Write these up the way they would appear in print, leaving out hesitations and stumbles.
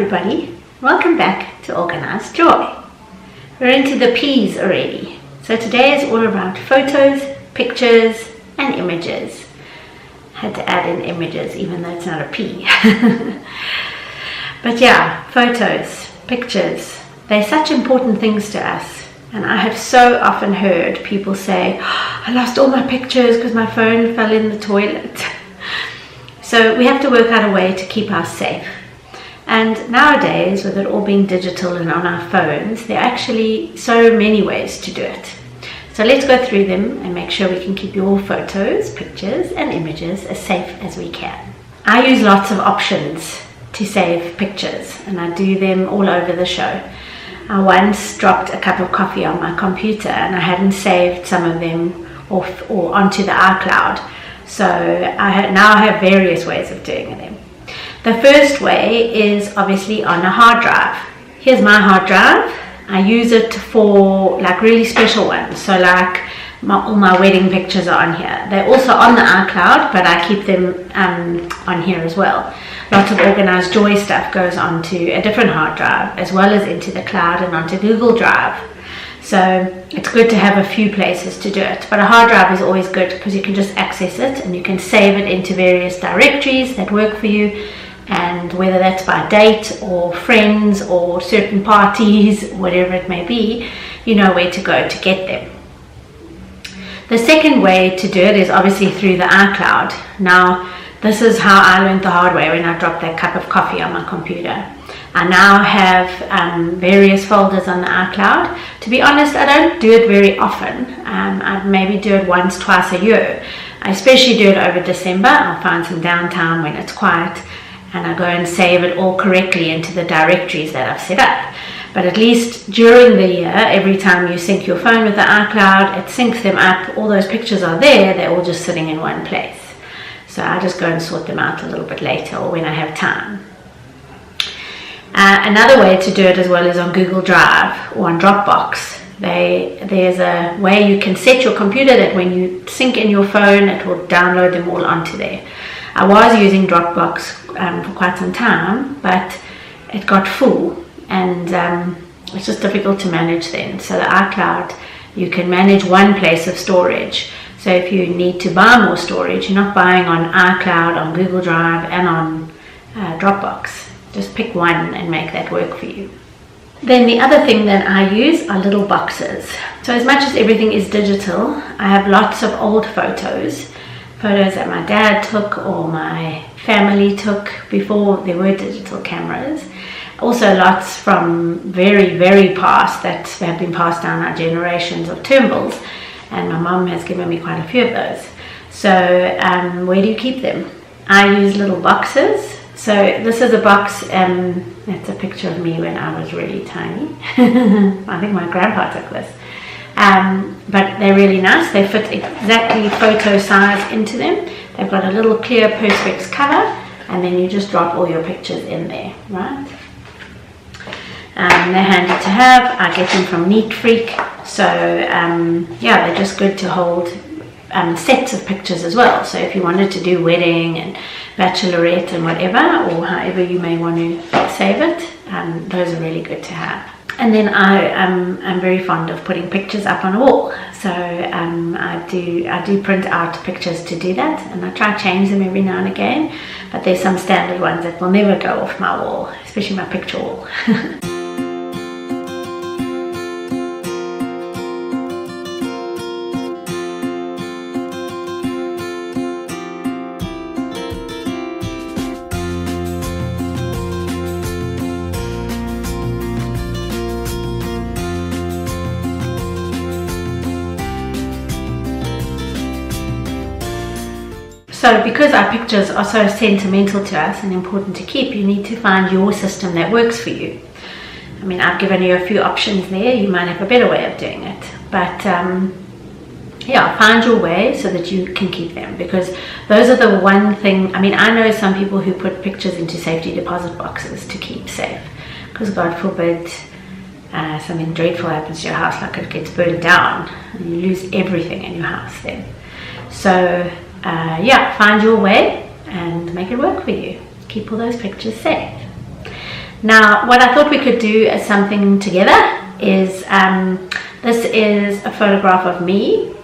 everybody, welcome back to Organized Joy. We're into the P's already. So today is all about photos, pictures and images. Had to add in images even though it's not a P. But yeah, photos, pictures, they're such important things to us. And I have so often heard people say, oh, I lost all my pictures because my phone fell in the toilet. So we have to work out a way to keep us safe. And nowadays, with it all being digital and on our phones, there are actually so many ways to do it. So let's go through them and make sure we can keep your photos, pictures and images as safe as we can. I use lots of options to save pictures, and I do them all over the show. I once dropped a cup of coffee on my computer and I hadn't saved some of them off or onto the iCloud. So now I have various ways of doing them. The first way is obviously on a hard drive. Here's my hard drive. I use it for like really special ones. So like all my wedding pictures are on here. They're also on the iCloud, but I keep them on here as well. Lots of Organized Joy stuff goes onto a different hard drive as well as into the cloud and onto Google Drive. So it's good to have a few places to do it, but a hard drive is always good because you can just access it and you can save it into various directories that work for you, and whether that's by date or friends or certain parties, whatever it may be, you know where to go to get them. The second way to do it is obviously through the iCloud. Now this is how I learned the hard way when I dropped that cup of coffee on my computer. I now have various folders on the iCloud. To be honest, I don't do it very often. I maybe do it once, twice a year. I especially do it over December. I'll find some downtime when it's quiet and I go and save it all correctly into the directories that I've set up. But at least during the year, every time you sync your phone with the iCloud, it syncs them up. All those pictures are there. They're all just sitting in one place. So I just go and sort them out a little bit later or when I have time. Another way to do it as well is on Google Drive or on Dropbox. There's a way you can set your computer that when you sync in your phone, it will download them all onto there. I was using Dropbox for quite some time, but it got full and it's just difficult to manage then. So the iCloud, you can manage one place of storage. So if you need to buy more storage, you're not buying on iCloud, on Google Drive and on Dropbox. Just pick one and make that work for you. Then the other thing that I use are little boxes. So as much as everything is digital, I have lots of old photos that my dad took or my family took before there were digital cameras. Also lots from very, very past that have been passed down our generations of Turnbulls, and my mum has given me quite a few of those. So where do you keep them? I use little boxes. So this is a box, it's a picture of me when I was really tiny. I think my grandpa took this. But they're really nice. They fit exactly photo size into them. They've got a little clear Perspex cover, and then you just drop all your pictures in there, right? They're handy to have. I get them from Neat Freak. So yeah, they're just good to hold sets of pictures as well. So if you wanted to do wedding and bachelorette and whatever, or however you may want to save it, those are really good to have. And then I'm very fond of putting pictures up on a wall. So I do print out pictures to do that, and I try to change them every now and again. But there's some standard ones that will never go off my wall, especially my picture wall. So because our pictures are so sentimental to us and important to keep, you need to find your system that works for you. I mean, I've given you a few options there. You might have a better way of doing it. But yeah, find your way so that you can keep them, because those are the one thing. I mean, I know some people who put pictures into safety deposit boxes to keep safe, because God forbid something dreadful happens to your house, like it gets burned down and you lose everything in your house then. So yeah, find your way and make it work for you. Keep all those pictures safe. Now, what I thought we could do as something together is, this is a photograph of me.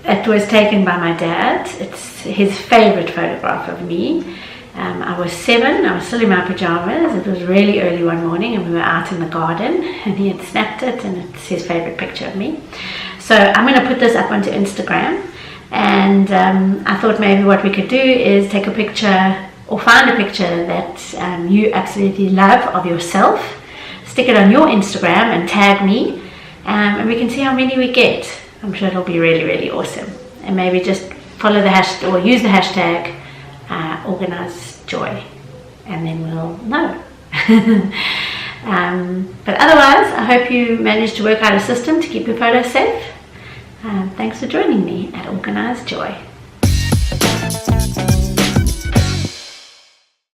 It was taken by my dad. It's his favorite photograph of me. I was 7, I was still in my pajamas. It was really early one morning and we were out in the garden and he had snapped it, and it's his favorite picture of me. So I'm going to put this up onto Instagram, and I thought maybe what we could do is take a picture, or find a picture that you absolutely love of yourself, stick it on your Instagram and tag me, and we can see how many we get. I'm sure it'll be really, really awesome. And maybe just follow the hashtag, or use the hashtag Organize Joy, and then we'll know. But otherwise, I hope you managed to work out a system to keep your photos safe. Thanks for joining me at Organize Joy.